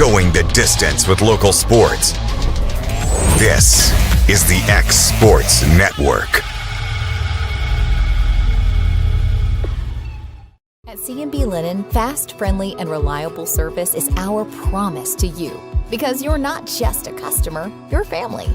Going the distance with local sports. This is the X Sports Network. At C&B Linen, fast, friendly, and reliable service is our promise to you. Because you're not just a customer, you're family.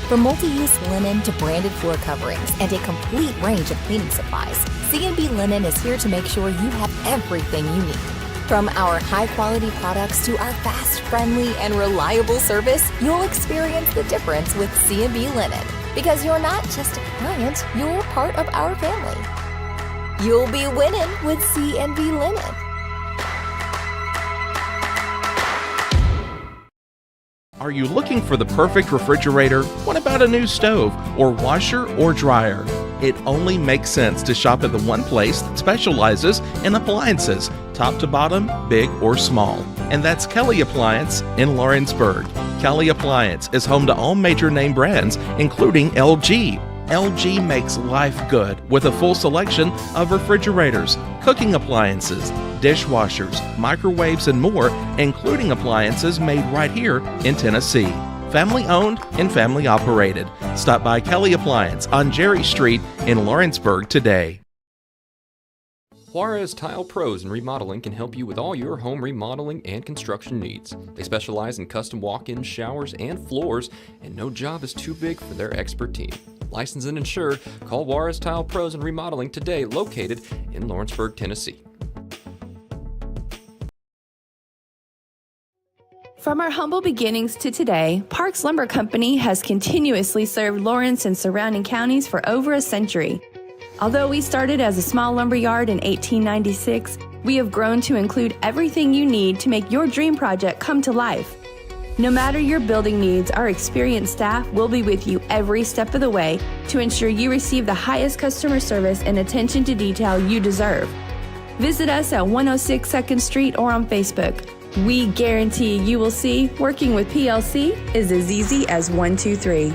From multi-use linen to branded floor coverings and a complete range of cleaning supplies, C&B Linen is here to make sure you have everything you need. From our high-quality products to our fast, friendly, and reliable service, you'll experience the difference with C&B Linen. Because you're not just a client, you're part of our family. You'll be winning with C&B Linen. Are you looking for the perfect refrigerator? What about a new stove, or washer, or dryer? It only makes sense to shop at the one place that specializes in appliances, top to bottom, big or small. And that's Kelly Appliance in Lawrenceburg. Kelly Appliance is home to all major name brands, including LG. LG makes life good with a full selection of refrigerators, cooking appliances, dishwashers, microwaves, and more, including appliances made right here in Tennessee. Family owned and family operated. Stop by Kelly Appliance on Jerry Street in Lawrenceburg today. Juarez Tile Pros and Remodeling can help you with all your home remodeling and construction needs. They specialize in custom walk-in showers and floors, and no job is too big for their expert team. Licensed and insured, call Juarez Tile Pros and Remodeling today, located in Lawrenceburg, Tennessee. From our humble beginnings to today, Parks Lumber Company has continuously served Lawrence and surrounding counties for over a century. Although we started as a small lumber yard in 1896, we have grown to include everything you need to make your dream project come to life. No matter your building needs, our experienced staff will be with you every step of the way to ensure you receive the highest customer service and attention to detail you deserve. Visit us at 106 2nd Street or on Facebook. We guarantee you will see working with PLC is as easy as 1, 2, 3.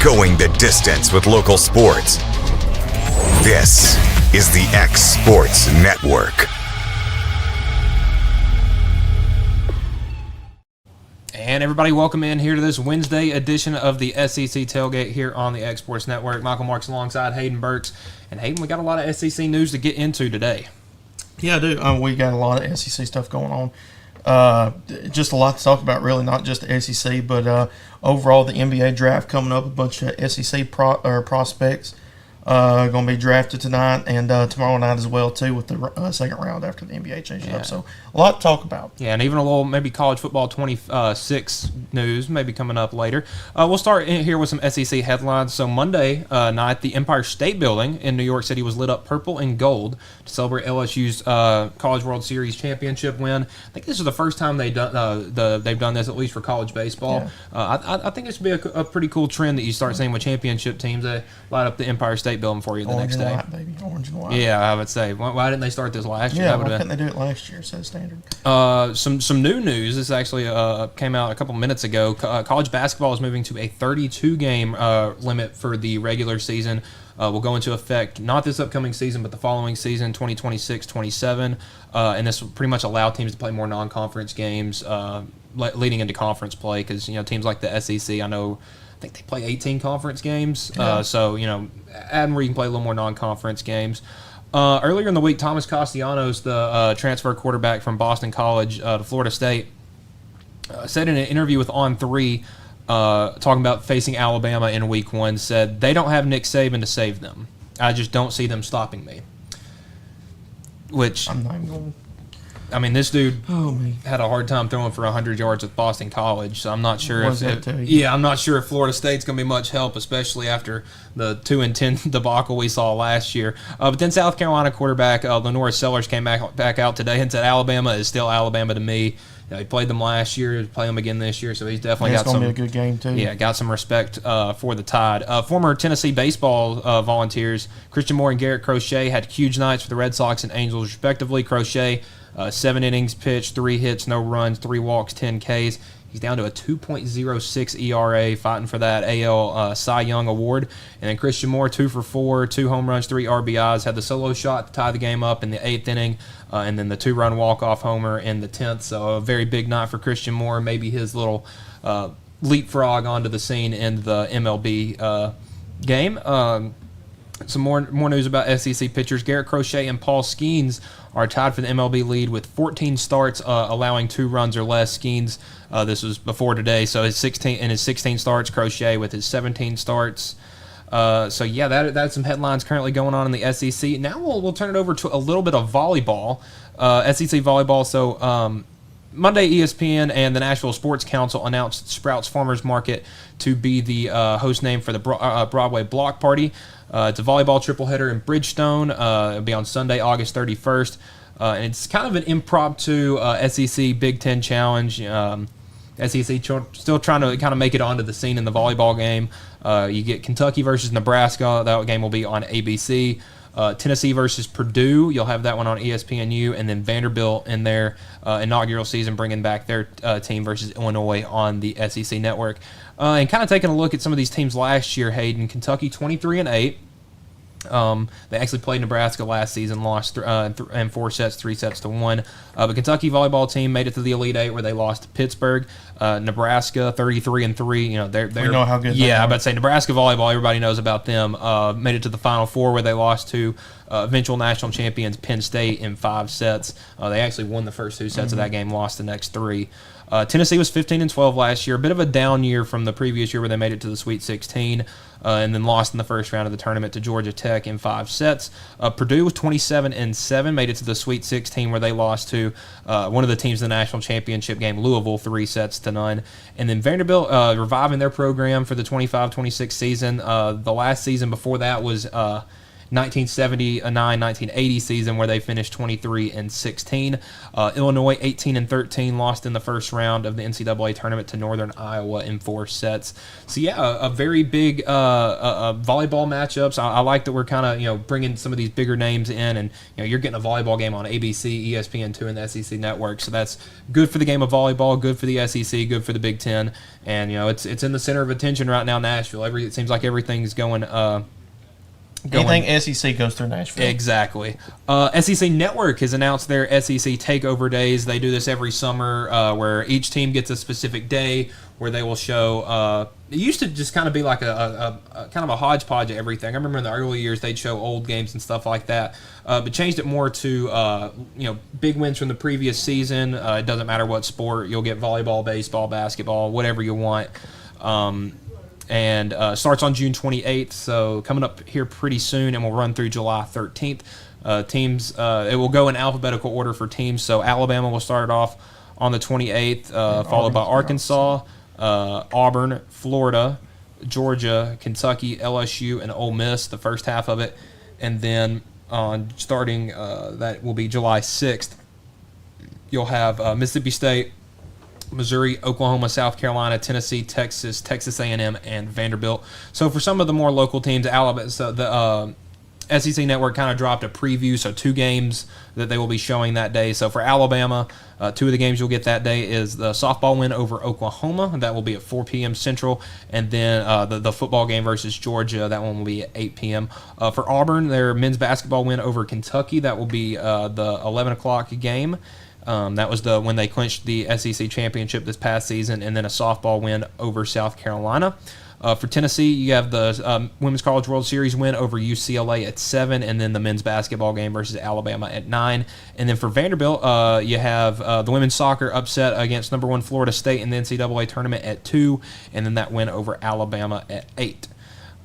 Going the distance with local sports. This is the X Sports Network. And everybody, welcome in here to this Wednesday edition of the SEC Tailgate here on the X Sports Network. Michael Marks alongside Hayden Burks. And Hayden, we got a lot of SEC news to get into today. Yeah, I do. We got a lot of SEC stuff going on. Just a lot to talk about, really, not just the SEC, but overall the NBA draft coming up. A bunch of SEC prospects going to be drafted tonight and tomorrow night as well, too, with the second round after the NBA changes up. So a lot to talk about. Yeah, and even a little maybe college football 26 news maybe coming up later. We'll start in here with some SEC headlines. So Monday night, the Empire State Building in New York City was lit up purple and gold to celebrate LSU's College World Series championship win. I think this is the first time they've done this, at least for college baseball. Yeah. I think this would be a pretty cool trend that you start seeing with championship teams. They light up the Empire State Building for you the next day. Orange and white, baby. Orange and white. Yeah, I would say. Why didn't they start this last year? Yeah, why couldn't they do it last year? Set a standard. Some new news. This actually came out a couple minutes ago. College basketball is moving to a 32-game limit for the regular season. Will go into effect not this upcoming season, but the following season, 2026-27. And this will pretty much allow teams to play more non-conference games leading into conference play because, teams like the SEC, I think they play 18 conference games. Yeah. So, add where you can play a little more non-conference games. Earlier in the week, Thomas Castellanos, the transfer quarterback from Boston College to Florida State, said in an interview with On3, talking about facing Alabama in Week 1, said, "They don't have Nick Saban to save them. I just don't see them stopping me." Which, I'm not even going. This dude had a hard time throwing for 100 yards with Boston College, so I'm not sure I'm not sure if Florida State's going to be much help, especially after the 2-10 debacle we saw last year. But then South Carolina quarterback Lenora Sellers came back out today and said Alabama is still Alabama to me. He played them last year, play them again this year, so he's definitely got some. It's going to be a good game too. Yeah, got some respect for the Tide. Former Tennessee baseball volunteers Christian Moore and Garrett Crochet had huge nights for the Red Sox and Angels, respectively. Crochet 7 innings pitched, 3 hits, no runs, 3 walks, 10 Ks. He's down to a 2.06 ERA, fighting for that AL Cy Young award. And then Christian Moore, 2 for 4, 2 home runs, 3 RBIs, had the solo shot to tie the game up in the 8th inning, and then the 2-run walk-off homer in the 10th. So a very big night for Christian Moore, maybe his little leapfrog onto the scene in the MLB game. Some more news about SEC pitchers. Garrett Crochet and Paul Skeens are tied for the MLB lead with 14 starts, allowing 2 runs or less. Skeens, this was before today, so his 16 starts. Crochet with his 17 starts. So yeah, that's some headlines currently going on in the SEC. Now we'll turn it over to a little bit of volleyball, SEC volleyball. So Monday, ESPN and the Nashville Sports Council announced Sprouts Farmers Market to be the host name for the Broadway Block Party. It's a volleyball tripleheader in Bridgestone. It'll be on Sunday, August 31st. And it's kind of an impromptu SEC Big Ten challenge. SEC still trying to kind of make it onto the scene in the volleyball game. You get Kentucky versus Nebraska. That game will be on ABC. Tennessee versus Purdue. You'll have that one on ESPNU. And then Vanderbilt in their inaugural season bringing back their team versus Illinois on the SEC network. And kind of taking a look at some of these teams last year, Hayden. Kentucky 23-8. They actually played Nebraska last season, lost in 4 sets, 3 sets to 1. But Kentucky volleyball team made it to the Elite Eight where they lost to Pittsburgh. Nebraska 33-3. You know they're we know how good. Yeah, I'm about to say Nebraska volleyball. Everybody knows about them. Made it to the Final Four where they lost to eventual national champions Penn State in 5 sets. They actually won the first 2 sets of that game, lost the next 3. Tennessee was 15-12 last year, a bit of a down year from the previous year where they made it to the Sweet 16 and then lost in the first round of the tournament to Georgia Tech in 5 sets. Purdue was 27-7, made it to the Sweet 16 where they lost to one of the teams in the national championship game, Louisville, 3 sets to none. And then Vanderbilt reviving their program for the 25-26 season. The last season before that was 1979-1980 season where they finished 23-16. Illinois 18-13, lost in the first round of the NCAA tournament to Northern Iowa in 4 sets. So yeah, a very big volleyball matchups. I like that we're kind of bringing some of these bigger names in, and you're getting a volleyball game on ABC, ESPN2, and the SEC network. So that's good for the game of volleyball, good for the SEC, good for the Big Ten, and it's in the center of attention right now. Nashville. It seems like everything's going. Anything SEC goes through Nashville. Exactly. SEC Network has announced their SEC Takeover Days. They do this every summer where each team gets a specific day where they will show. It used to just kind of be like a kind of a hodgepodge of everything. I remember in the early years they'd show old games and stuff like that, but changed it more to big wins from the previous season. It doesn't matter what sport. You'll get volleyball, baseball, basketball, whatever you want. And starts on June 28th, so coming up here pretty soon, and will run through July 13th. Teams, it will go in alphabetical order for teams, so Alabama will start off on the 28th, followed by Arkansas, Auburn, Florida, Georgia, Kentucky, LSU, and Ole Miss, the first half of it. And then starting, that will be July 6th, you'll have Mississippi State, Missouri, Oklahoma, South Carolina, Tennessee, Texas, Texas A&M, and Vanderbilt. So for some of the more local teams, Alabama, so the SEC Network kind of dropped a preview, so 2 games that they will be showing that day. So for Alabama, 2 of the games you'll get that day is the softball win over Oklahoma. That will be at 4 p.m. Central. And then the football game versus Georgia, that one will be at 8 p.m. For Auburn, their men's basketball win over Kentucky, that will be the 11 o'clock game. That was when they clinched the SEC championship this past season, and then a softball win over South Carolina. For Tennessee, you have the Women's College World Series win over UCLA at 7, and then the men's basketball game versus Alabama at 9. And then for Vanderbilt, you have the women's soccer upset against number 1 Florida State in the NCAA tournament at 2, and then that win over Alabama at 8.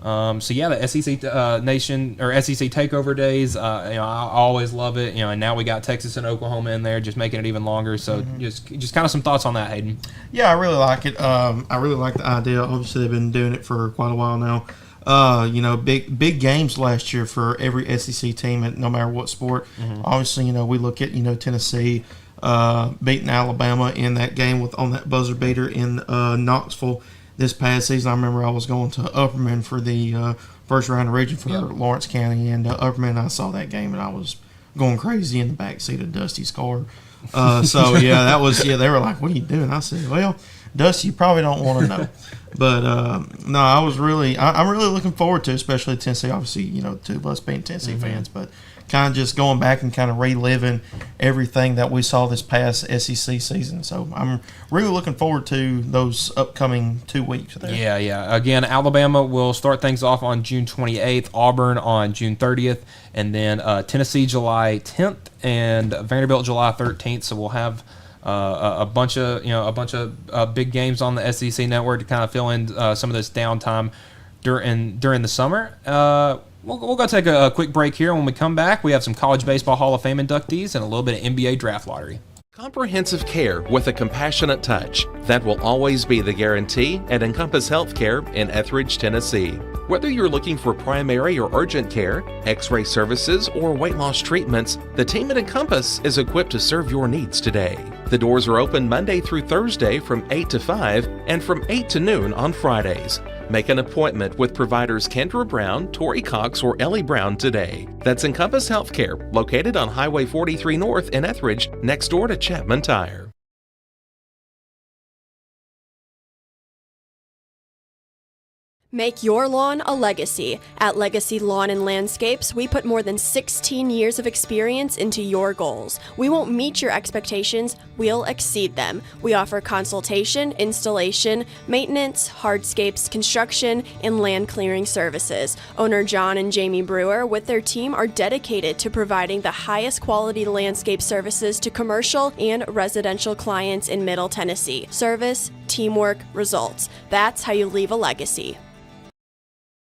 So yeah, the SEC Nation or SEC Takeover Days. I always love it. And now we got Texas and Oklahoma in there, just making it even longer. So just kind of some thoughts on that, Hayden. Yeah, I really like it. I really like the idea. Obviously, they've been doing it for quite a while now. Big games last year for every SEC team, no matter what sport. Obviously, we look at Tennessee beating Alabama in that game on that buzzer beater in Knoxville. This past season, I remember I was going to Upperman for the first round of region for Lawrence County, and Upperman, I saw that game, and I was going crazy in the back seat of Dusty's car. So yeah, that was they were like, "What are you doing?" I said, "Well, Dusty, you probably don't want to know." But no, I'm really looking forward to, especially Tennessee. Obviously, two of us being Tennessee fans, but kind of just going back and kind of reliving everything that we saw this past SEC season. So I'm really looking forward to those upcoming 2 weeks there. Yeah. Again, Alabama will start things off on June 28th, Auburn on June 30th, and then Tennessee July 10th and Vanderbilt July 13th. So we'll have a bunch of big games on the SEC network to kind of fill in some of this downtime during the summer. We'll go take a quick break here. When we come back, we have some College Baseball Hall of Fame inductees and a little bit of NBA draft lottery. Comprehensive care with a compassionate touch. That will always be the guarantee at Encompass Healthcare in Etheridge, Tennessee. Whether you're looking for primary or urgent care, x-ray services, or weight loss treatments, the team at Encompass is equipped to serve your needs today. The doors are open Monday through Thursday from 8 to 5 and from 8 to noon on Fridays. Make an appointment with providers Kendra Brown, Tori Cox, or Ellie Brown today. That's Encompass Healthcare, located on Highway 43 North in Etheridge, next door to Chapman Tire. Make your lawn a legacy. At Legacy Lawn and Landscapes, we put more than 16 years of experience into your goals. We won't meet your expectations, we'll exceed them. We offer consultation, installation, maintenance, hardscapes, construction, and land clearing services. Owner John and Jamie Brewer with their team are dedicated to providing the highest quality landscape services to commercial and residential clients in Middle Tennessee. Service, teamwork, results. That's how you leave a legacy.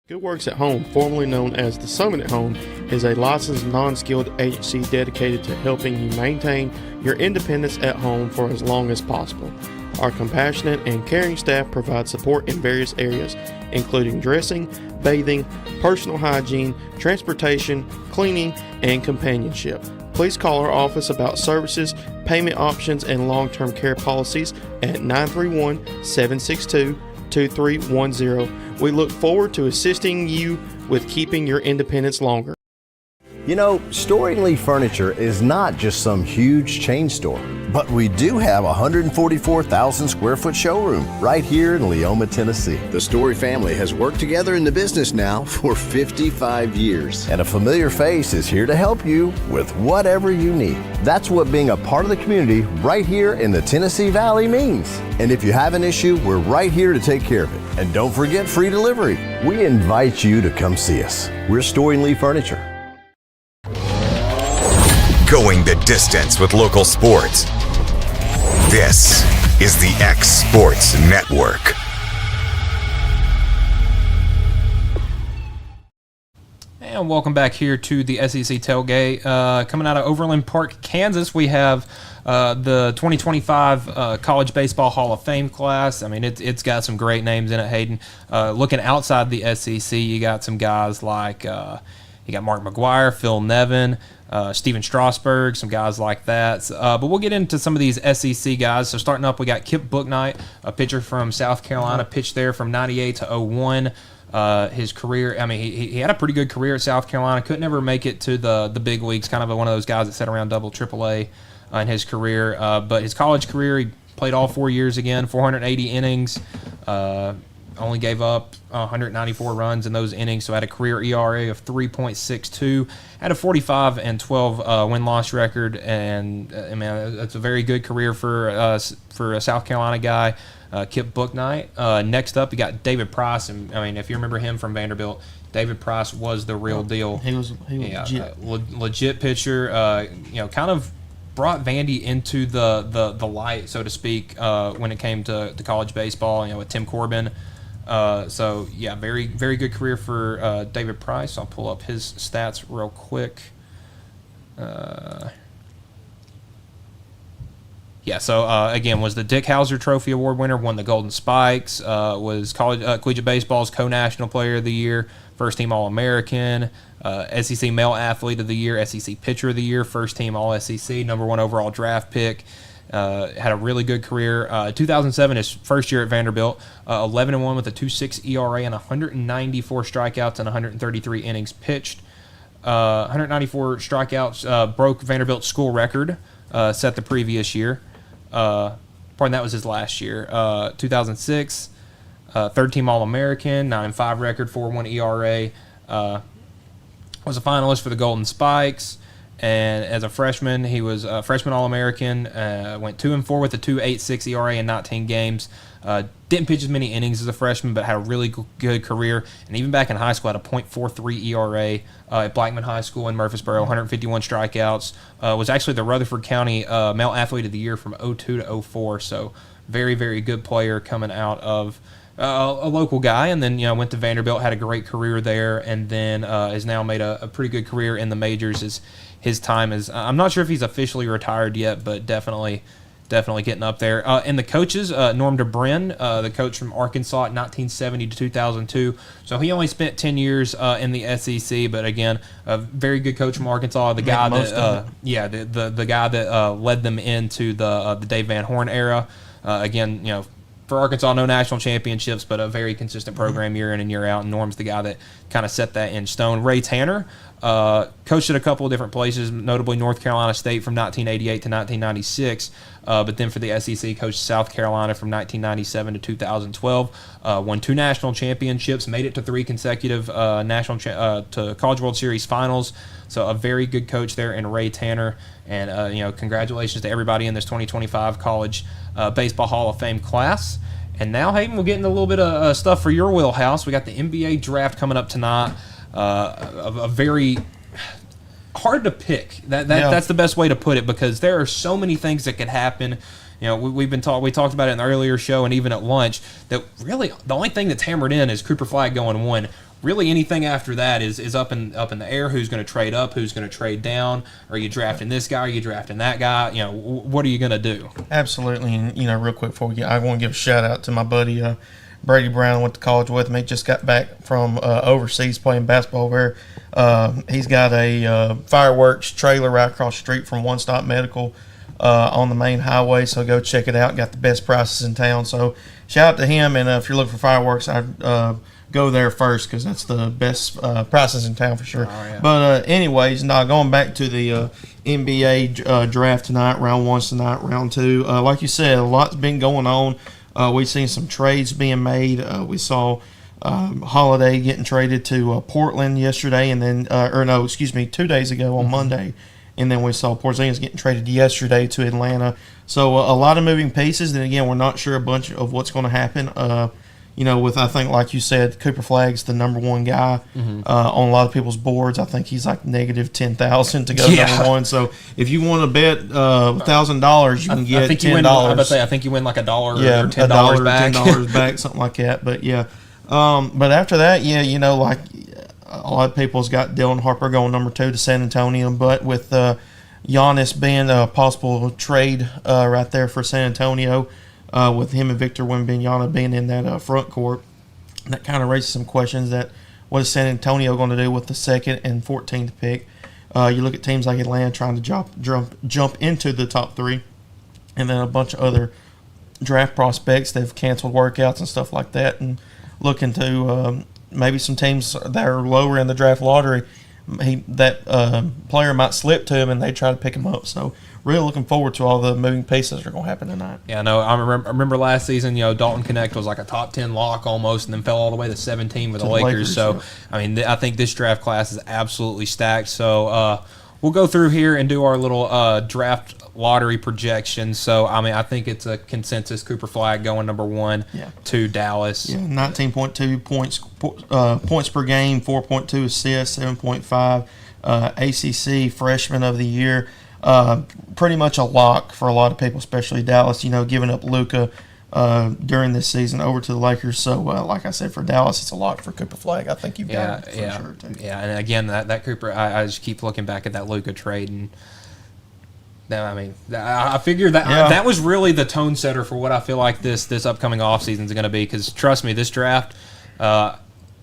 Good Works at Home, formerly known as The Summit at Home, is a licensed non-skilled agency dedicated to helping you maintain your independence at home for as long as possible. Our compassionate and caring staff provide support in various areas, including dressing, bathing, personal hygiene, transportation, cleaning, and companionship. Please call our office about services, payment options, and long-term care policies at 931-762-2310. We look forward to assisting you with keeping your independence longer. You know, Storing Lee Furniture is not just some huge chain store, but we do have a 144,000 square foot showroom right here in Leoma, Tennessee. The Story family has worked together in the business now for 55 years. And a familiar face is here to help you with whatever you need. That's what being a part of the community right here in the Tennessee Valley means. And if you have an issue, we're right here to take care of it. And don't forget free delivery. We invite you to come see us. We're Storing Lee Furniture. Going the distance with local sports. This is the X Sports Network. And welcome back here to the SEC Tailgate. Coming out of Overland Park, Kansas, we have the 2025 College Baseball Hall of Fame class. I mean, it's got some great names in it, Hayden. Looking outside the SEC, you got some guys like you got Mark McGuire, Phil Nevin, Steven Strasburg, some guys like that. But we'll get into some of these SEC guys. So starting up, we got Kip Booknight, a pitcher from South Carolina, pitched there from 98 to 01. His career, I mean, he had a pretty good career at South Carolina. Couldn't ever make it to the big leagues. Kind of one of those guys that sat around double AAA in his career. But his college career, he played all 4 years again, 480 innings. Only gave up 194 runs in those innings, so had a career ERA of 3.62, had a 45-12 win-loss record, and I mean that's a very good career for a South Carolina guy, Kip Booknight. Next up, you got David Price, and I mean if you remember him from Vanderbilt, David Price was the real deal. He was legit pitcher. Kind of brought Vandy into the light, so to speak, when it came to college baseball. With Tim Corbin. Very, very good career for David Price. I'll pull up his stats real quick. Again, was the Dick Hauser Trophy Award winner, won the Golden Spikes, was collegiate baseball's co-national player of the year, first team All-American, SEC Male Athlete of the Year, SEC Pitcher of the Year, first team All-SEC, number 1 overall draft pick. Had a really good career. 2007, his first year at Vanderbilt, 11-1 with a 2.6 ERA and 194 strikeouts and 133 innings pitched. 194 strikeouts, broke Vanderbilt's school record, set the previous year. Pardon, that was his last year. 2006, third-team All-American, 9.5 record, 4.1 ERA. Was a finalist for the Golden Spikes. And as a freshman, he was a freshman All-American, went 2-4 with a 2.86 ERA in 19 games. Didn't pitch as many innings as a freshman, but had a really good career. And even back in high school, had a .43 ERA at Blackman High School in Murfreesboro, 151 strikeouts. Was actually the Rutherford County Male Athlete of the Year from 02 to 04. So very, very good player coming out of a local guy. And then, went to Vanderbilt, had a great career there, and then has now made a pretty good career in the majors. His time is, I'm not sure if he's officially retired yet, but definitely getting up there. And the coaches, Norm DeBrin, the coach from Arkansas at 1970 to 2002. So he only spent 10 years in the SEC, but again, a very good coach from Arkansas. The guy that, the guy that led them into the Dave Van Horn era. Again, for Arkansas, no national championships, but a very consistent program year in and year out. And Norm's the guy that kind of set that in stone. Ray Tanner coached at a couple of different places, notably North Carolina State from 1988 to 1996. But then for the SEC, coached South Carolina from 1997 to 2012. Won 2 national championships, made it to 3 consecutive to College World Series finals. So a very good coach there in Ray Tanner. And, congratulations to everybody in this 2025 College Baseball Hall of Fame class. And now, Hayden, we'll get into a little bit of stuff for your wheelhouse. We got the NBA draft coming up tonight. A very hard to pick. That's the best way to put it, because there are so many things that could happen. We talked about it in the earlier show and even at lunch, that really the only thing that's hammered in is Cooper Flagg going 1. Really, anything after that is up in the air. Who's going to trade up? Who's going to trade down? Are you drafting this guy? Are you drafting that guy? What are you going to do? Absolutely. And real quick before we get, I want to give a shout out to my buddy Brady Brown. Went to college with me. Just got back from overseas playing basketball there. He's got a fireworks trailer right across the street from One Stop Medical on the main highway. So go check it out. Got the best prices in town. So shout out to him. And if you're looking for fireworks, I'd go there first, because that's the best prices in town for sure. Oh, yeah. But anyways, now going back to the NBA draft tonight, round 1's tonight, round 2. Like you said, a lot's been going on. We've seen some trades being made. We saw Holiday getting traded to Portland yesterday, and then 2 days ago on Monday. And then we saw Porzingis getting traded yesterday to Atlanta. So a lot of moving pieces. And again, we're not sure a bunch of what's going to happen. With, I think, like you said, Cooper Flagg's the number 1 guy on a lot of people's boards. I think he's like negative 10,000 to go number 1. So if you want to bet $1,000, you can get $10. I think you win like $1 or $10 back. $10 back, something like that. But yeah, but after that, like a lot of people's got Dylan Harper going number 2 to San Antonio. But with Giannis being a possible trade right there for San Antonio, with him and Victor Wembanyama being in that front court, that kind of raises some questions. That what is San Antonio going to do with the 2nd and 14th pick? You look at teams like Atlanta trying to jump into the top 3, and then a bunch of other draft prospects. They've canceled workouts and stuff like that, and looking to maybe some teams that are lower in the draft lottery, that player might slip to him and they try to pick him up. So really looking forward to all the moving pieces that are going to happen tonight. Yeah, no, I remember last season, Dalton Connect was like a top 10 lock almost, and then fell all the way to 17 with the Lakers. So, yeah. I think this draft class is absolutely stacked. So we'll go through here and do our little draft lottery projections. So, I think it's a consensus Cooper Flagg going number 1 to Dallas. Yeah, 19.2 points per game, 4.2 assists, 7.5 ACC Freshman of the Year. Pretty much a lock for a lot of people, especially Dallas, giving up Luka during this season over to the Lakers. So, like I said, for Dallas, it's a lock for Cooper Flagg. I think you've got it for sure, too. Yeah, and again, that Cooper, I just keep looking back at that Luka trade, and I figure that was really the tone setter for what I feel like this upcoming offseason is going to be, because trust me, this draft,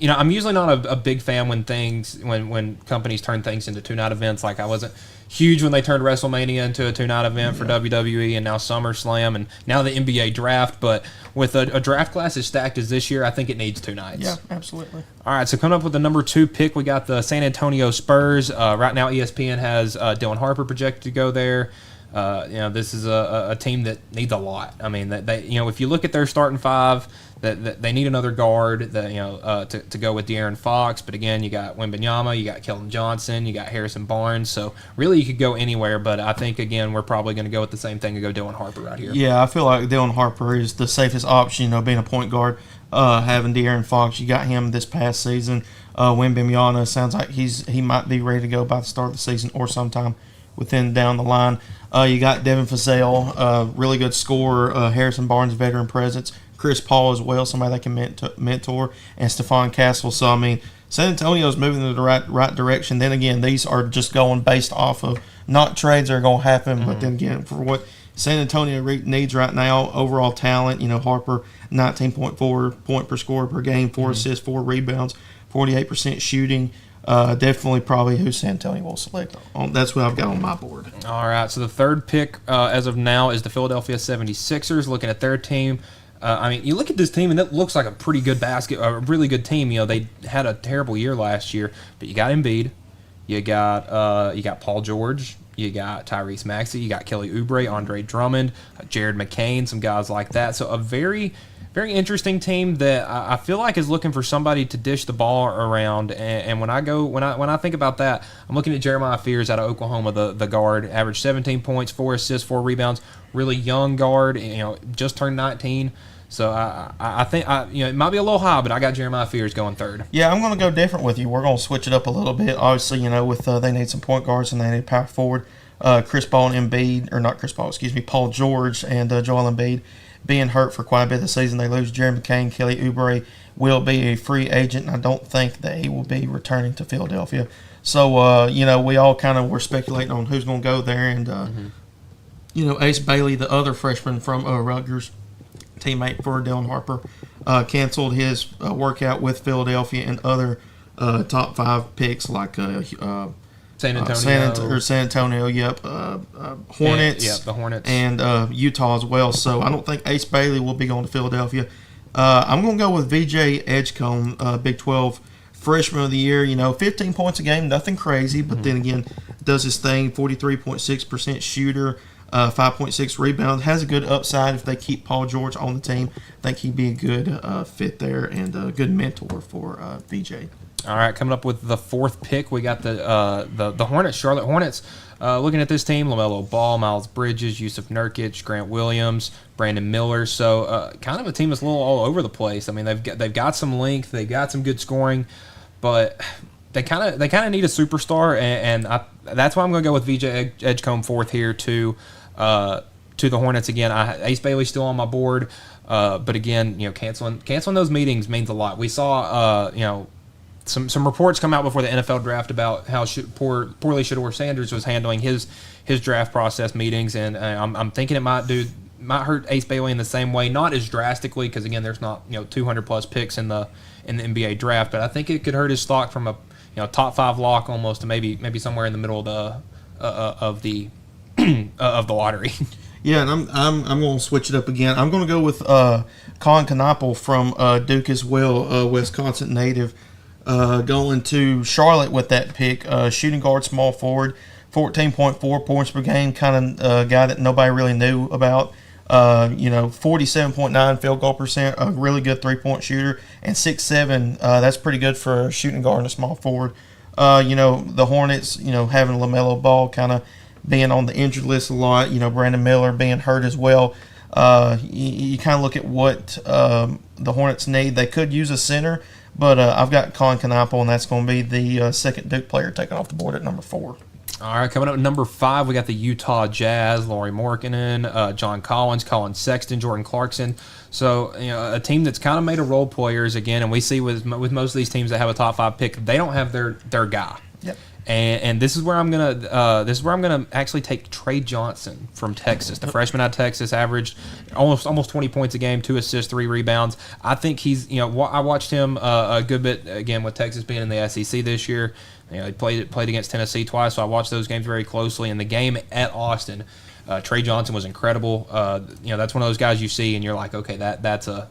I'm usually not a big fan when companies turn things into 2-night events. Like I wasn't huge when they turned WrestleMania into a 2-night event for WWE, and now SummerSlam, and now the NBA draft. But with a draft class as stacked as this year, I think it needs 2 nights. Yeah, absolutely. All right, so coming up with the number 2 pick, we got the San Antonio Spurs. Right now, ESPN has Dylan Harper projected to go there. This is a team that needs a lot. I mean, they if you look at their starting 5, that they need another guard. To go with De'Aaron Fox, but again, you got Wembanyama, you got Keldon Johnson, you got Harrison Barnes. So really, you could go anywhere. But I think again, we're probably going to go with the same thing and go Dylan Harper right here. Yeah, I feel like Dylan Harper is the safest option. Being a point guard, having De'Aaron Fox, you got him this past season. Wembanyama sounds like he might be ready to go by the start of the season or sometime within down the line. You got Devin Vassell, really good scorer. Harrison Barnes, veteran presence. Chris Paul as well, somebody that can mentor, and Stephon Castle. So, I mean, San Antonio's moving in the right direction. Then again, these are just going based off of not trades that are going to happen, but then again, for what San Antonio needs right now, overall talent, Harper, 19.4 point per score per game, 4 assists, 4 rebounds, 48% shooting. Definitely probably who San Antonio will select. That's what I've got on my board. All right, so the 3rd pick as of now is the Philadelphia 76ers. Looking at their team, you look at this team, and it looks like a pretty good a really good team. They had a terrible year last year, but you got Embiid, you got Paul George, you got Tyrese Maxey, you got Kelly Oubre, Andre Drummond, Jared McCain, some guys like that. So a very, very interesting team that I feel like is looking for somebody to dish the ball around. And when I think about that, I'm looking at Jeremiah Fears out of Oklahoma, the guard, averaged 17 points, 4 assists, 4 rebounds. Really young guard, just turned 19. So I think it might be a little high, but I got Jeremiah Fears going 3rd. Yeah, I'm going to go different with you. We're going to switch it up a little bit. Obviously, with they need some point guards and they need power forward. Chris Paul and Embiid, or not Chris Paul, excuse me, Paul George and Joel Embiid being hurt for quite a bit of the season. They lose Jerry McCain. Kelly Oubre will be a free agent, and I don't think that he will be returning to Philadelphia. So, we all kind of were speculating on who's going to go there. And, Ace Bailey, the other freshman from Rutgers, teammate for Dylan Harper, canceled his workout with Philadelphia and other top 5 picks like San Antonio. San Antonio, yep. Hornets. The Hornets. And Utah as well. So I don't think Ace Bailey will be going to Philadelphia. I'm going to go with VJ Edgecombe, Big 12 Freshman of the Year. 15 points a game, nothing crazy, but then again, does his thing, 43.6% shooter. 5.6 rebounds, has a good upside if they keep Paul George on the team. I think he'd be a good fit there and a good mentor for VJ. All right, coming up with the 4th pick, we got the Hornets, Charlotte Hornets. Looking at this team, LaMelo Ball, Miles Bridges, Yusuf Nurkic, Grant Williams, Brandon Miller. So kind of a team that's a little all over the place. I mean, they've got some length, they've got some good scoring, but they kind of need a superstar, and that's why I'm going to go with VJ Edgecombe 4th here to the Hornets again. Ace Bailey's still on my board, but again, canceling those meetings means a lot. We saw some reports come out before the NFL draft about how poorly Shedeur Sanders was handling his draft process meetings, and I'm thinking it might hurt Ace Bailey in the same way, not as drastically because again, there's not 200 plus picks in the NBA draft, but I think it could hurt his stock from a top 5 lock almost to maybe somewhere in the middle of the lottery. Yeah, and I'm going to switch it up again. I'm going to go with Colin Knappel from Duke as well, Wisconsin native, going to Charlotte with that pick. Shooting guard, small forward, 14.4 points per game, kind of guy that nobody really knew about. 47.9 field goal percent, a really good 3-point shooter, and 6'7". That's pretty good for a shooting guard and a small forward. The Hornets, having LaMelo Ball kind of being on the injured list a lot, Brandon Miller being hurt as well. You kind of look at what the Hornets need. They could use a center, but I've got Colin Knappel, and that's going to be the second Duke player taken off the board at number 4. All right, coming up at number 5, we got the Utah Jazz, Lauri Markkanen, John Collins, Colin Sexton, Jordan Clarkson. So, a team that's kind of made of role players again, and we see with most of these teams that have a top 5 pick, they don't have their guy. Yep. And this is where I'm gonna actually take Trey Johnson from Texas. The freshman out of Texas averaged almost 20 points a game, 2 assists, 3 rebounds. I think he's I watched him a good bit again with Texas being in the SEC this year. He played against Tennessee twice, so I watched those games very closely. In the game at Austin, Trey Johnson was incredible. That's one of those guys you see and you're like, okay, that's a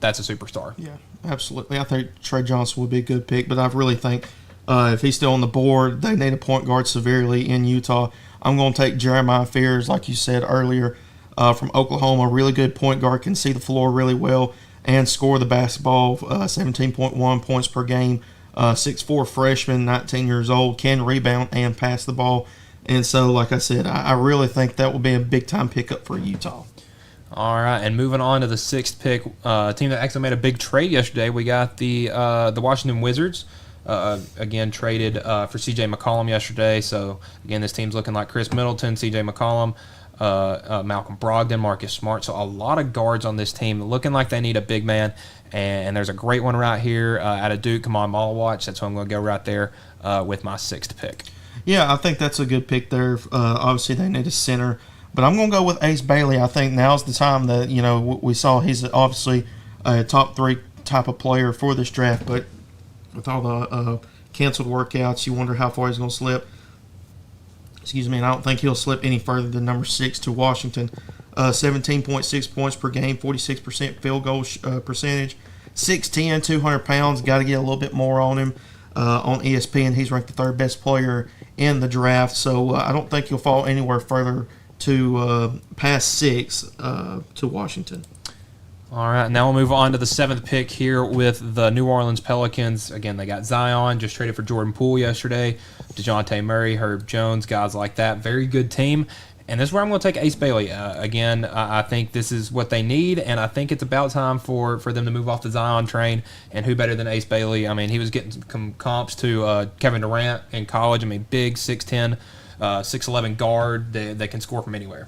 superstar. Yeah, absolutely. I think Trey Johnson would be a good pick, but I really think if he's still on the board, they need a point guard severely in Utah. I'm going to take Jeremiah Fears, like you said earlier, from Oklahoma. Really good point guard, can see the floor really well and score the basketball. 17.1 points per game. 6'4" freshman, 19 years old, can rebound and pass the ball. And so, like I said, I really think that will be a big-time pickup for Utah. All right, and moving on to the 6th pick, a team that actually made a big trade yesterday. We got the Washington Wizards. Again, traded for C.J. McCollum yesterday. So, again, this team's looking like Chris Middleton, C.J. McCollum, Malcolm Brogdon, Marcus Smart. So, a lot of guards on this team looking like they need a big man. And there's a great one right here out of Duke, Kamal Malawach. That's who I'm going to go right there with my 6th pick. Yeah, I think that's a good pick there. Obviously, they need a center. But I'm going to go with Ace Bailey. I think now's the time that, we saw he's obviously a top 3 type of player for this draft. But with all the canceled workouts, you wonder how far he's going to slip. Excuse me, and I don't think he'll slip any further than number 6 to Washington. 17.6 points per game, 46% field goal percentage, 6'10", 200 pounds. Got to get a little bit more on him. On ESPN, he's ranked the 3rd best player in the draft. So I don't think he'll fall anywhere further to past 6 to Washington. All right, now we'll move on to the 7th pick here with the New Orleans Pelicans. Again, they got Zion, just traded for Jordan Poole yesterday, DeJounte Murray, Herb Jones, guys like that. Very good team. And this is where I'm going to take Ace Bailey. Again, I think this is what they need, and I think it's about time for them to move off the Zion train. And who better than Ace Bailey? I mean, he was getting some comps to Kevin Durant in college. I mean, big 6'10", 6'11" guard that can score from anywhere.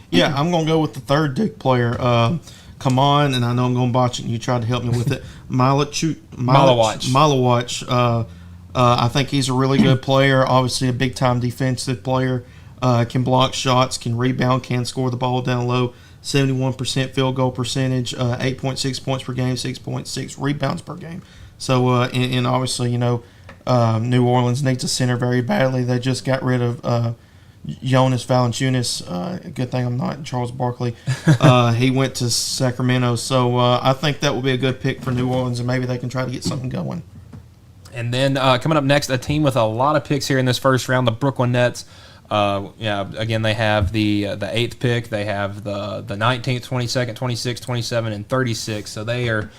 Yeah, I'm going to go with the 3rd Duke player. Come on, and I know I'm going to botch it, and you tried to help me with it. Malawach. I think he's a really good player, obviously a big-time defensive player. Can block shots, can rebound, can score the ball down low. 71% field goal percentage, 8.6 points per game, 6.6 rebounds per game. So, and obviously, New Orleans needs a center very badly. They just got rid of Jonas Valanciunas. Good thing I'm not Charles Barkley. He went to Sacramento. So I think that will be a good pick for New Orleans, and maybe they can try to get something going. And then coming up next, a team with a lot of picks here in this first round, the Brooklyn Nets. Again, they have the 8th pick. They have the 19th, 22nd, 26th, 27th, and 36th. So they are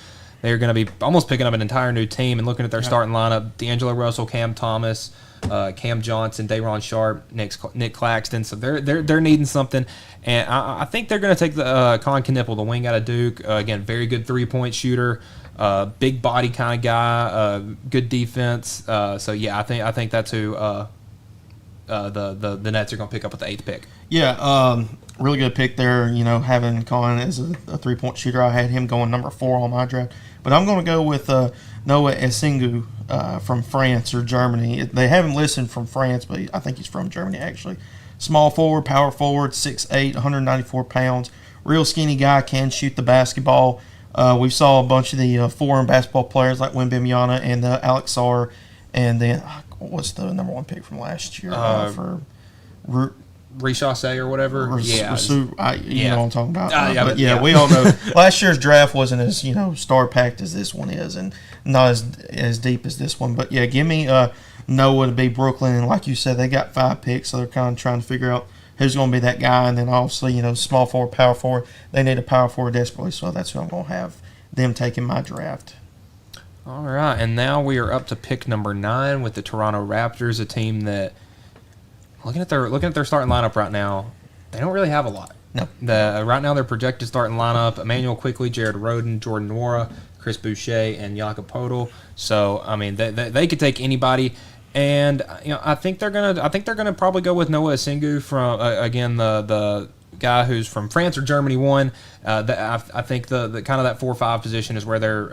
going to be almost picking up an entire new team and looking at their starting lineup. D'Angelo Russell, Cam Thomas, Cam Johnson, Day'Ron Sharpe, Nick Claxton. So they're needing something, and I think they're going to take the Colin Knippel, the wing out of Duke. Again, very good 3-point shooter, big body kind of guy, good defense. So yeah, I think that's who the Nets are going to pick up with the 8th pick. Yeah, really good pick there. Having Colin as a 3-point shooter, I had him going number 4 on my draft. But I'm going to go with Noah Esengu from France or Germany. They have him listed from France, but I think he's from Germany actually. Small forward, power forward, 6'8", 194 pounds. Real skinny guy, can shoot the basketball. We saw a bunch of the foreign basketball players like Wembanyama and Alex Sarr, and then what's the number 1 pick from last year for Richase or whatever. You know what I'm talking about. We all know last year's draft wasn't as star packed as this one is, and not as deep as this one. But yeah, give me Noah to be Brooklyn, and like you said, they got 5 picks, so they're kind of trying to figure out who's going to be that guy. And then obviously small forward, power forward. They need a power forward desperately, so that's who I'm going to have them taking my draft. All right, and now we are up to pick number 9 with the Toronto Raptors, a team that, looking at their starting lineup right now, they don't really have a lot. No. Right now, their projected starting lineup: Emmanuel Quickley, Jared Rhoden, Jordan Nwora, Chris Boucher, and Jakob Poeltl. So I mean, they could take anybody, and I think they're gonna probably go with Noah Esengu from again the guy who's from France or Germany won. I think the kind of that 4-5 position is where they're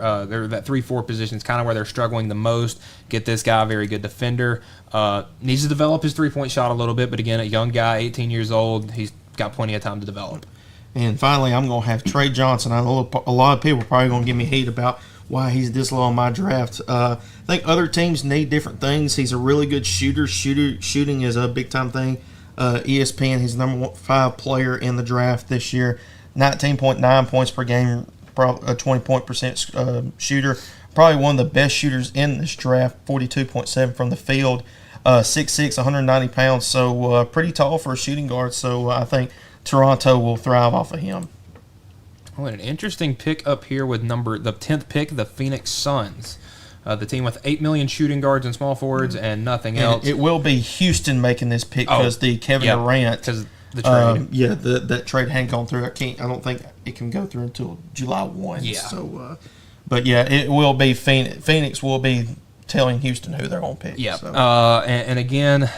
that 3-4 position is kind of where they're struggling the most. Get this guy, a very good defender. Needs to develop his 3-point shot a little bit, but again, a young guy, 18 years old, he's got plenty of time to develop. And finally, I'm going to have Trey Johnson. I know a lot of people are probably going to give me hate about why he's this low on my draft. I think other teams need different things. He's a really good shooter. Shooting is a big-time thing. ESPN, he's the number 5 player in the draft this year. 19.9 points per game, a 20% shooter. Probably one of the best shooters in this draft, 42.7 from the field. 6'6", 190 pounds, so pretty tall for a shooting guard. So I think Toronto will thrive off of him. Oh, and an interesting pick up here with the 10th pick, the Phoenix Suns. The team with 8 million shooting guards and small forwards and nothing else. It will be Houston making this pick because the Kevin Durant, because the trade. That trade hadn't gone through. I don't think it can go through until July 1. Yeah. So, but yeah, it will be Phoenix will be telling Houston who they're going to pick. Yeah. So. And again,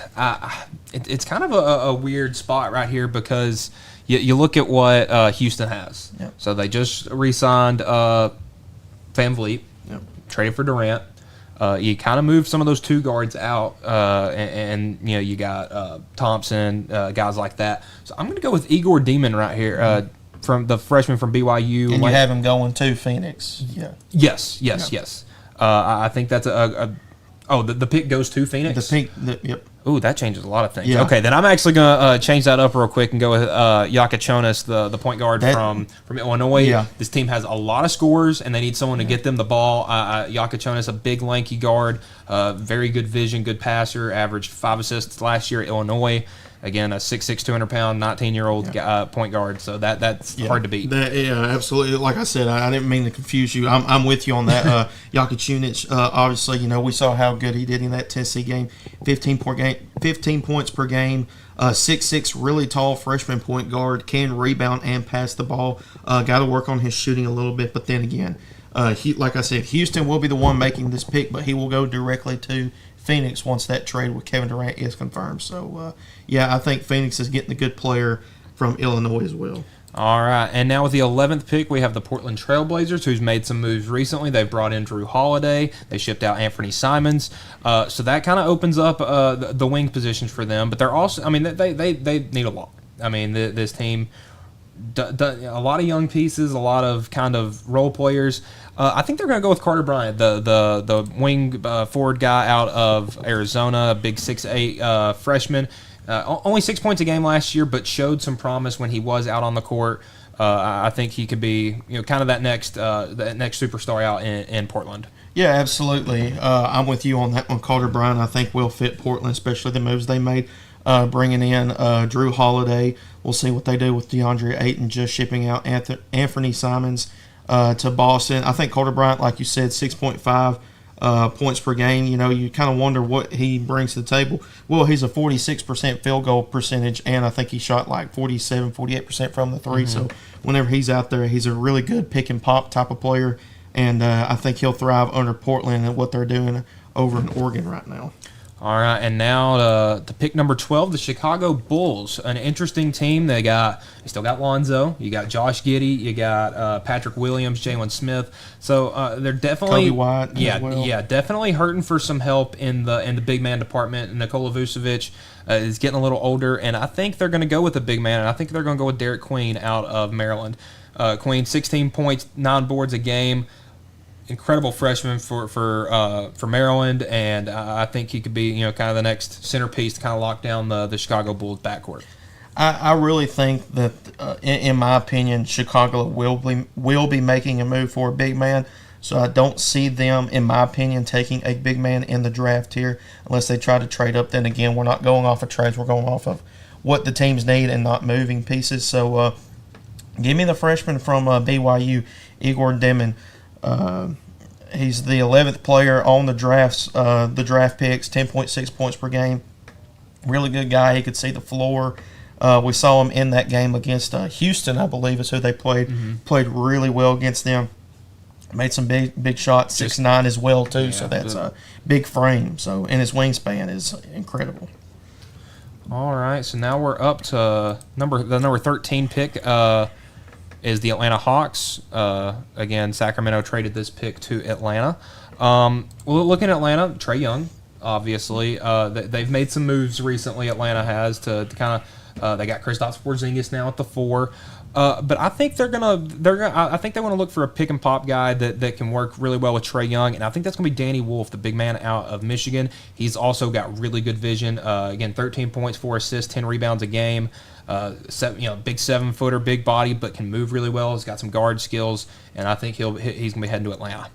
it's kind of a weird spot right here because you look at what Houston has. Yep. So they just re-signed Van Vliet. Yep. Traded for Durant. You kind of moved some of those 2 guards out, and you got Thompson, guys like that. So I'm going to go with Igor Demon right here, from the freshman from BYU. And you have him going to Phoenix. Yeah. Yes. I think that's the pick goes to Phoenix. Yep. Ooh, that changes a lot of things. Yeah. Okay, then I'm actually going to change that up real quick and go with Yakachonis, the point guard from Illinois. Yeah. This team has a lot of scorers, and they need someone to get them the ball. Yakachonis, a big, lanky guard, very good vision, good passer, averaged 5 assists last year at Illinois. Again, a 6'6", 200-pound, 19-year-old point guard, so that's hard to beat. Absolutely. Like I said, I didn't mean to confuse you. I'm with you on that. Yakachonis, obviously, we saw how good he did in that Tennessee game. 15 points per game. 6'6", really tall freshman point guard, can rebound and pass the ball. Got to work on his shooting a little bit, but then again, like I said, Houston will be the one making this pick, but he will go directly to Phoenix once that trade with Kevin Durant is confirmed. So, I think Phoenix is getting a good player from Illinois as well. All right, and now with the 11th pick, we have the Portland Trailblazers, who's made some moves recently. They've brought in Drew Holiday. They shipped out Anthony Simons. So that kind of opens up the wing positions for them. But they're also, they need a lot. This team, a lot of young pieces, a lot of kind of role players. I think they're going to go with Carter Bryant, the wing forward guy out of Arizona, big 6'8" freshman. Only 6 points a game last year, but showed some promise when he was out on the court. I think he could be, kind of that next superstar out in Portland. Yeah, absolutely. I'm with you on that one. Carter Bryant, I think, will fit Portland, especially the moves they made, bringing in Drew Holiday. We'll see what they do with DeAndre Ayton, just shipping out Anthony Simons to Boston. I think Carter Bryant, like you said, 6.5 points per game. You kind of wonder what he brings to the table. Well, he's a 46% field goal percentage, and I think he shot like 48% from the three. Mm-hmm. So whenever he's out there, he's a really good pick and pop type of player, and I think he'll thrive under Portland and what they're doing over in Oregon right now. All right, and now to pick number 12, the Chicago Bulls, an interesting team. They still got Lonzo, you got Josh Giddey, you got Patrick Williams, Jalen Smith. So they're definitely Kobe White, definitely hurting for some help in the big man department. Nikola Vucevic is getting a little older, and I think they're going to go with a big man, and I think they're going to go with Derek Queen out of Maryland. Queen, 16 points, 9 boards a game. Incredible freshman for Maryland, and I think he could be kind of the next centerpiece to kind of lock down the Chicago Bulls backcourt. I really think that, in my opinion, Chicago will be making a move for a big man. So I don't see them, in my opinion, taking a big man in the draft here unless they try to trade up. Then again, we're not going off of trades; we're going off of what the teams need and not moving pieces. So give me the freshman from BYU, Igor Demon. He's the 11th player on the draft picks, 10.6 points per game. Really good guy. He could see the floor. We saw him in that game against Houston, I believe is who they played. Mm-hmm. Played really well against them. Made some big shots, 6'9" as well too. So that's a big frame. So and his wingspan is incredible. All right, so now we're up to the number 13 pick is the Atlanta Hawks. Again, Sacramento traded this pick to Atlanta. Looking at Atlanta, Trae Young, obviously. They've made some moves recently, Atlanta has, to kind of they got Kristaps Porzingis now at the 4. But I think I think they want to look for a pick and pop guy that can work really well with Trae Young, and I think that's going to be Danny Wolf, the big man out of Michigan. He's also got really good vision. Again, 13 points, 4 assists, 10 rebounds a game. Big 7-footer, big body, but can move really well. He's got some guard skills, and I think he's going to be heading to Atlanta.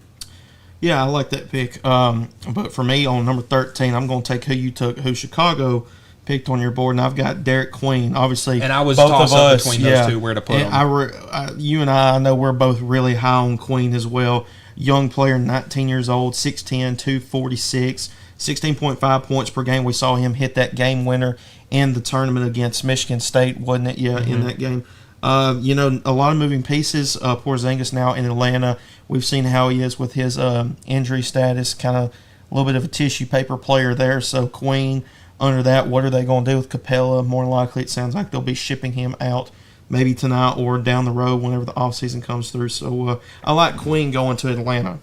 Yeah, I like that pick. But for me, on number 13, I'm going to take who Chicago picked on your board, and I've got Derek Queen. Obviously, and I was both tossed of up us, between those two where to put them. You and I know we're both really high on Queen as well. Young player, 19 years old, 6'10", 246, 16.5 points per game. We saw him hit that game winner in the tournament against Michigan State, wasn't it? Yeah, in that game. A lot of moving pieces. Porzingis now in Atlanta. We've seen how he is with his injury status, kind of a little bit of a tissue paper player there. So Queen under that, what are they going to do with Capella? More likely, it sounds like they'll be shipping him out maybe tonight or down the road whenever the offseason comes through. So I like Queen going to Atlanta.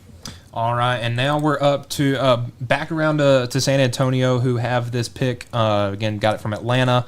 All right, and now we're up to back around to San Antonio, who have this pick. Again, got it from Atlanta.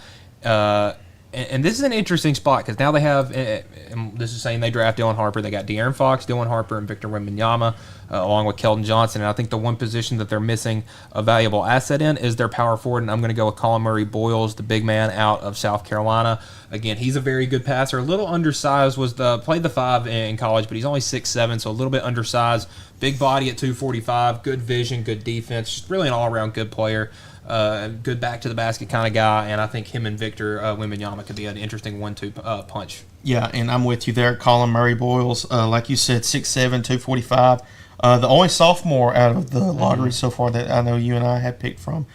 And this is an interesting spot because now they have, and this is saying they draft Dylan Harper. They got De'Aaron Fox, Dylan Harper, and Victor Wembanyama, along with Keldon Johnson. And I think the one position that they're missing a valuable asset in is their power forward. And I'm going to go with Colin Murray Boyles, the big man out of South Carolina. Again, he's a very good passer. A little undersized, played the 5 in college, but he's only 6'7", so a little bit undersized. Big body at 245, good vision, good defense. Just really an all-around good player. Good back to the basket kind of guy, and I think him and Victor Wembanyama could be an interesting 1-2 punch. Yeah, and I'm with you there. Colin Murray Boyles, like you said, 6'7", 245. The only sophomore out of the lottery so far that I know you and I have picked from.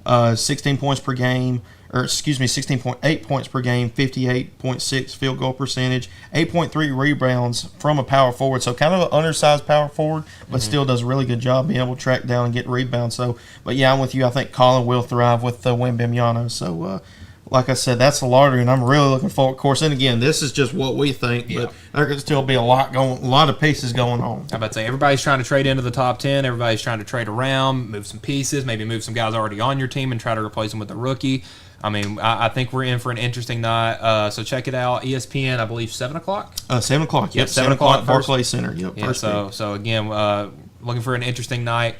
16 points per game, 16.8 points per game, 58.6 field goal percentage, 8.3 rebounds from a power forward. So kind of an undersized power forward, but still does a really good job being able to track down and get rebounds. So, but yeah, I'm with you. I think Colin will thrive with Wembanyama. So, like I said, that's the lottery, and I'm really looking forward. Of course, and again, this is just what we think, but there could still be a lot of pieces going on. I'm about to say everybody's trying to trade into the top 10. Everybody's trying to trade around, move some pieces, maybe move some guys already on your team and try to replace them with a rookie. I mean, I think we're in for an interesting night. So check it out. ESPN, I believe 7 o'clock. 7 o'clock. Yep, 7 o'clock. Barclays Center. Yep. Yeah. So again, looking for an interesting night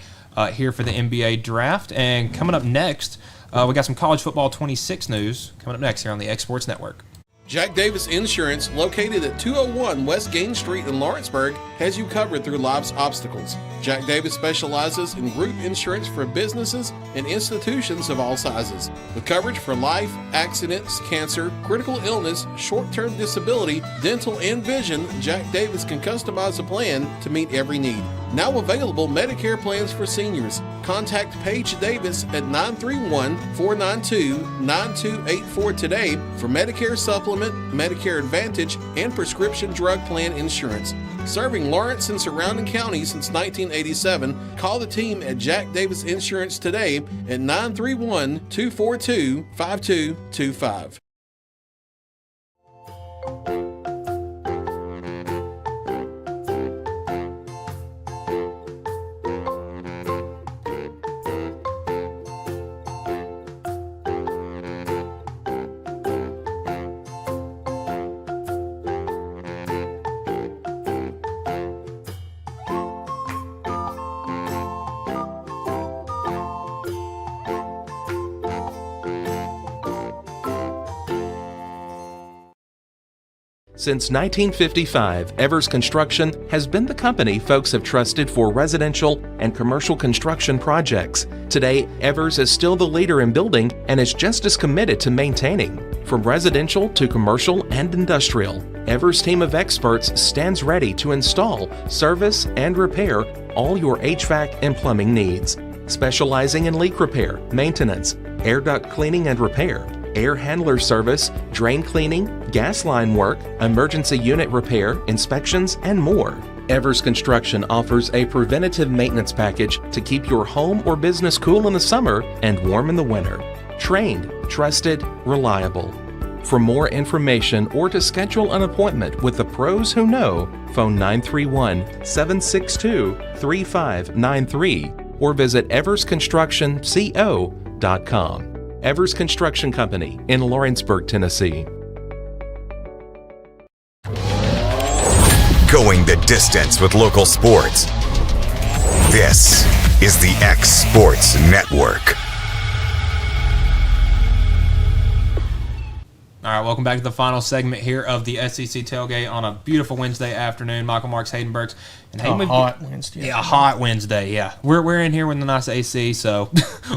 here for the NBA draft. And coming up next, we got some college football 26 news coming up next here on the X Sports Network. Jack Davis Insurance, located at 201 West Gain Street in Lawrenceburg, has you covered through life's obstacles. Jack Davis specializes in group insurance for businesses and institutions of all sizes. With coverage for life, accidents, cancer, critical illness, short-term disability, dental, and vision, Jack Davis can customize a plan to meet every need. Now available Medicare plans for seniors. Contact Paige Davis at 931-492-9284 today for Medicare Supplement, Medicare Advantage, and prescription drug plan insurance. Serving Lawrence and surrounding counties since 1987, call the team at Jack Davis Insurance today at 931-242-5225. Since 1955, Evers Construction has been the company folks have trusted for residential and commercial construction projects. Today, Evers is still the leader in building and is just as committed to maintaining. From residential to commercial and industrial, Evers' team of experts stands ready to install, service, and repair all your HVAC and plumbing needs. Specializing in leak repair, maintenance, air duct cleaning and repair, air handler service, drain cleaning, gas line work, emergency unit repair, inspections, and more. Evers Construction offers a preventative maintenance package to keep your home or business cool in the summer and warm in the winter. Trained, trusted, reliable. For more information or to schedule an appointment with the pros who know, phone 931-762-3593 or visit eversconstructionco.com. Evers Construction Company in Lawrenceburg, Tennessee. Going the distance with local sports. This is the X Sports Network. All right, welcome back to the final segment here of the SEC Tailgate on a beautiful Wednesday afternoon. Michael Marks, Hayden Burks, and Hayden. A hot Wednesday. Yeah, a hot Wednesday. Yeah, we're in here with the nice AC, so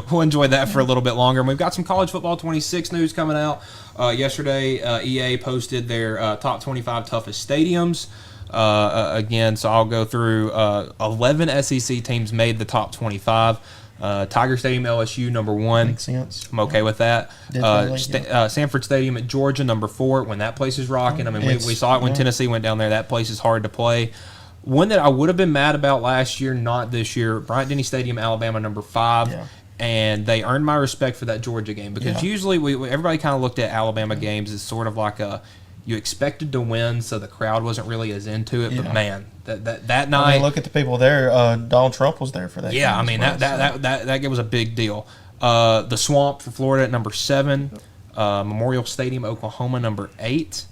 we'll enjoy that for a little bit longer. And we've got some college football 26 news coming out. Yesterday, EA posted their top 25 toughest stadiums. Again, so I'll go through 11 SEC teams made the top 25. Tiger Stadium, LSU, number 1. Makes sense. I'm okay with that. Sanford Stadium at Georgia, number 4. When that place is rocking, I mean, we saw it when Tennessee went down there. That place is hard to play. One that I would have been mad about last year, not this year, Bryant-Denny Stadium, Alabama, number 5. Yeah. And they earned my respect for that Georgia game because usually everybody kind of looked at Alabama games as sort of like you expected to win, so the crowd wasn't really as into it. But man, that night, I mean, look at the people there. Donald Trump was there for that. Yeah, game I mean as well, that was a big deal. The Swamp for Florida at number 7, Memorial Stadium, Oklahoma, number 8.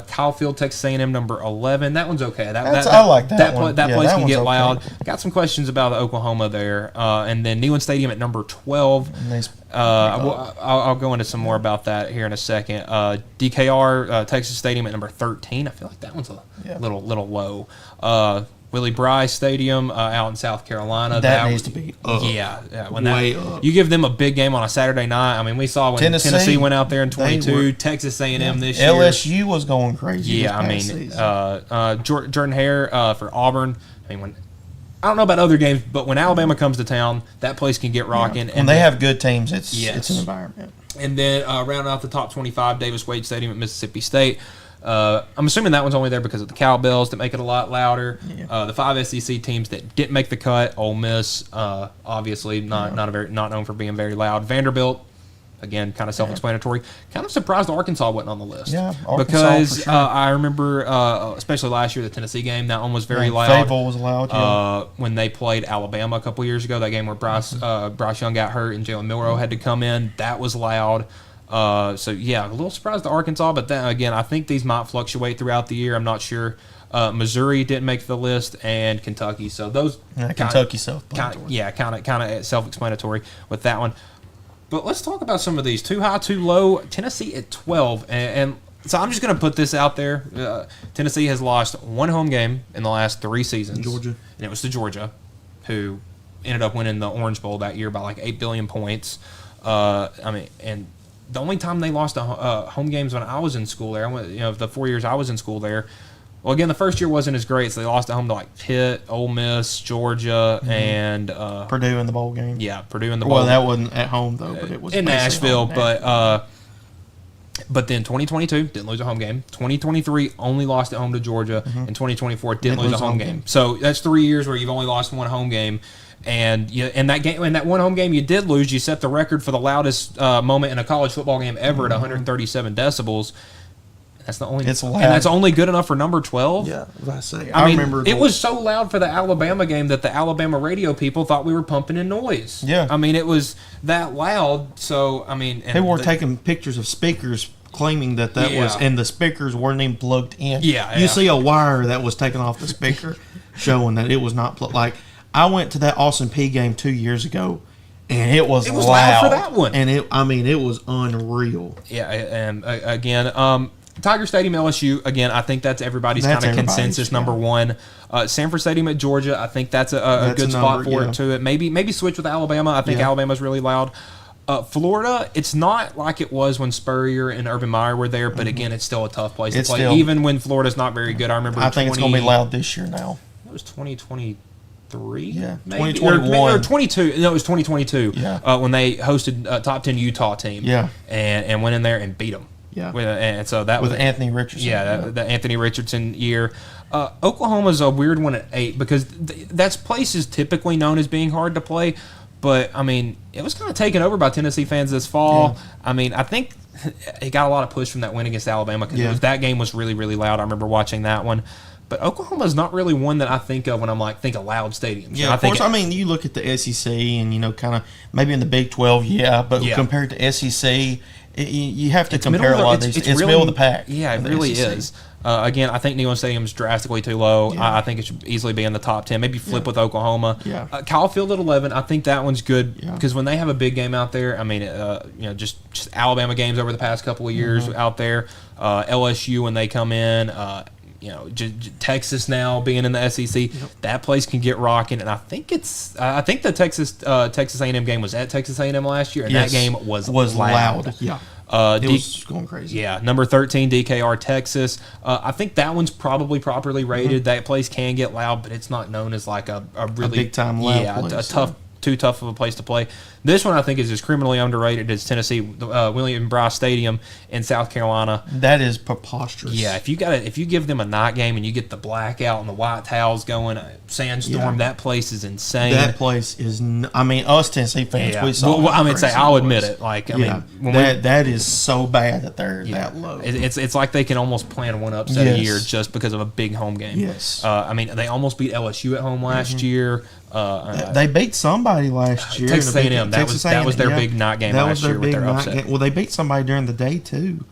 Kyle Field, Texas A&M, number 11. That one's okay. I like that one. That Yeah, place that can get one's loud. okay. Got some questions about Oklahoma there. And then Neyland Stadium at number 12. I'll go into some more about that here in a second. DKR, Texas Stadium at number 13. I feel like that one's a little low. Willie Bryce Stadium out in South Carolina. That needs to be up. Way up. You give them a big game on a Saturday night. I mean, we saw when Tennessee went out there in 22. Texas A&M this year. LSU was going crazy. Yeah, I mean, Jordan Hare for Auburn. I mean, I don't know about other games, but when Alabama comes to town, that place can get rocking. When they have good teams, it's an environment. And then rounding out the top 25, Davis Wade Stadium at Mississippi State. I'm assuming that one's only there because of the cowbells that make it a lot louder. Yeah. The 5 SEC teams that didn't make the cut: Ole Miss, obviously not known for being very loud. Vanderbilt, again, kind of self-explanatory. Kind of surprised Arkansas wasn't on the list. Yeah, Arkansas because for sure. I remember, especially last year, the Tennessee game. That one was very loud. Fayetteville was loud. When they played Alabama a couple years ago, that game where Bryce Young got hurt and Jalen Milroe had to come in, that was loud. So, yeah, a little surprised to Arkansas, but then again, I think these might fluctuate throughout the year. I'm not sure. Missouri didn't make the list, and Kentucky. So those Kentucky self-explanatory. Kind of self-explanatory with that one. But let's talk about some of these. Too high, too low. Tennessee at 12, and so I'm just going to put this out there. Tennessee has lost one home game in the last 3 seasons. Georgia, and it was to Georgia, who ended up winning the Orange Bowl that year by like 8 billion points. And the only time they lost home games when I was in school there, the 4 years I was in school there, well, again, the first year wasn't as great, so they lost at home to like Pitt, Ole Miss, Georgia, and Purdue in the bowl game. Yeah, Purdue in the bowl. Well, that wasn't at home though, but it was in Nashville. But then 2022 didn't lose a home game. 2023 only lost at home to Georgia, and 2024 didn't lose a home game. So that's 3 years where you've only lost one home game. And in that one home game you did lose, you set the record for the loudest moment in a college football game ever at 137 decibels. That's the only. It's loud. And that's only good enough for number 12. Yeah, as I say. I mean, remember it was so loud for the Alabama game that the Alabama radio people thought we were pumping in noise. Yeah. I mean, it was that loud. So I mean, people were taking pictures of speakers claiming that was, and the speakers weren't even plugged in. Yeah, you see a wire that was taken off the speaker, showing that it was not like. I went to that Austin Peay game 2 years ago, and it was loud for that one. And it was unreal. Yeah, and again, Tiger Stadium, LSU. Again, I think that's everybody's kind of consensus number 1. Sanford Stadium at Georgia. I think that's a good spot for it to it. Maybe switch with Alabama. I think Alabama's really loud. Florida, it's not like it was when Spurrier and Urban Meyer were there, but again, it's still a tough place to play. Even when Florida's not very good, I remember. I think it's going to be loud this year now. It was 2020. Yeah, maybe 2021 or 22. No, it was 2022. Yeah, when they hosted a top 10 Utah team. Yeah, and went in there and beat them. Yeah, and so that with was Anthony Richardson. Yeah, the Anthony Richardson year. Oklahoma's a weird one at 8 because that place is typically known as being hard to play. but I mean, it was kind of taken over by Tennessee fans this fall. Yeah. I mean, I think it got a lot of push from that win against Alabama because that game was really, really loud. I remember watching that one. But Oklahoma's not really one that I think of when I'm like, think of loud stadiums. Yeah, of course. I mean, you look at the SEC and, kind of maybe in the Big 12, but compared to SEC, you have to compare a lot of these. It's really, middle of the pack. Yeah, it really is. Again, I think Neyland Stadium is drastically too low. Yeah. I think it should easily be in the top 10. Maybe flip with Oklahoma. Yeah. Kyle Field at 11, I think that one's good because when they have a big game out there, I mean, just Alabama games over the past couple of years out there, LSU when they come in, Texas now being in the SEC, that place can get rocking. And I think the Texas A&M game was at Texas A&M last year, and that game was loud. Yeah. It was going crazy. Yeah, number 13, DKR, Texas. I think that one's probably properly rated. That place can get loud, but it's not known as like a really big-time loud place. Too tough of a place to play. This one I think is as criminally underrated as Tennessee, William Bryce Stadium in South Carolina. That is preposterous. Yeah, if you give them a night game and you get the blackout and the white towels going, sandstorm, that place is insane. That place is. Us Tennessee fans, we saw. Well, I'll admit it. That is so bad that they're that low. It's like they can almost plan one upset a year just because of a big home game. Yes. They almost beat LSU at home last year. They beat somebody last year. Texas A&M. That was their big night game last year with their upset. Well, they beat somebody during the day too.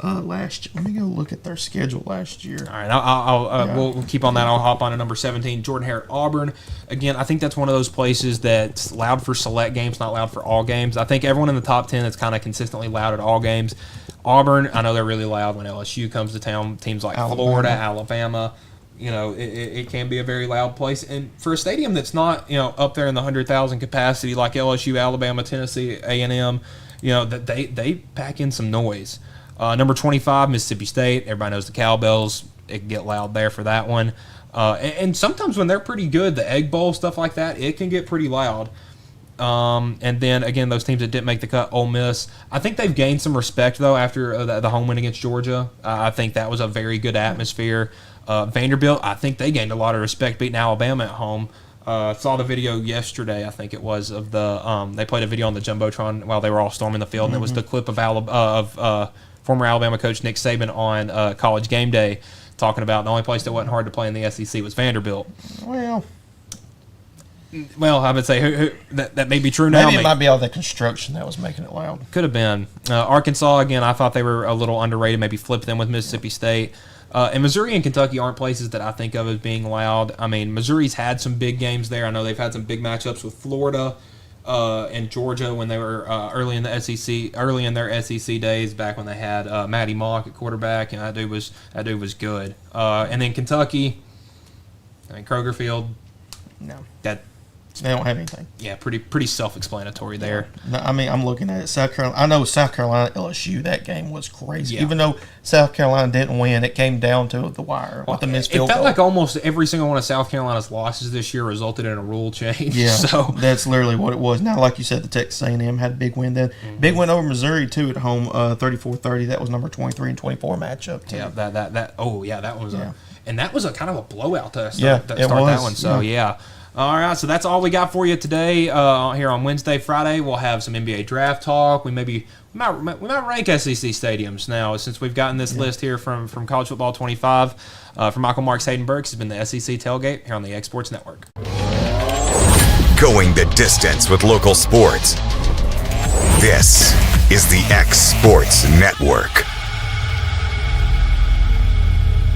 Last year. Let me go look at their schedule last year. All right, we'll keep on that. I'll hop on to number 17, Jordan Hare, Auburn. Again, I think that's one of those places that's loud for select games, not loud for all games. I think everyone in the top 10 is kind of consistently loud at all games. Auburn, I know they're really loud when LSU comes to town. Teams like Florida, Alabama. It can be a very loud place. And for a stadium that's not, up there in the 100,000 capacity like LSU, Alabama, Tennessee, A&M, that they pack in some noise. Number 25, Mississippi State. Everybody knows the Cowbells. It can get loud there for that one. And sometimes when they're pretty good, the Egg Bowl, stuff like that, it can get pretty loud. And then, again, those teams that didn't make the cut, Ole Miss. I think they've gained some respect, though, after the home win against Georgia. I think that was a very good atmosphere. Vanderbilt, I think they gained a lot of respect beating Alabama at home. Saw the video yesterday, I think it was, of the they played a video on the Jumbotron while they were all storming the field, and it was the clip of former Alabama coach Nick Saban on College Game Day talking about the only place that wasn't hard to play in the SEC was Vanderbilt. Well, I would say that may be true now. Maybe it might be all that construction that was making it loud. Could have been. Arkansas, again, I thought they were a little underrated. Maybe flip them with Mississippi State. And Missouri and Kentucky aren't places that I think of as being loud. I mean, Missouri's had some big games there. I know they've had some big matchups with Florida and Georgia when they were early in their SEC days, back when they had Matty Mock at quarterback, and that dude was good. And then Kentucky, Kroger Field. No, they don't have anything. Yeah, pretty self-explanatory there. No, I'm looking at it. South Carolina. I know South Carolina LSU. That game was crazy. Yeah. Even though South Carolina didn't win, it came down to the wire with the missed field goal. It felt like almost every single one of South Carolina's losses this year resulted in a rule change. Yeah, so that's literally what it was. Now, like you said, the Texas A&M had a big win then. Big win over Missouri too at home, 34-30. That was number 23 and 24 matchup too. Yeah, that was and that was a kind of a blowout to start that one. So yeah. All right, so that's all we got for you today. Here on Wednesday, Friday, we'll have some NBA draft talk. We might rank SEC stadiums now, since we've gotten this list here from College Football 25. From Michael Marks, Hayden Burks, has been the SEC Tailgate here on the X Sports Network. Going the distance with local sports. This is the X Sports Network.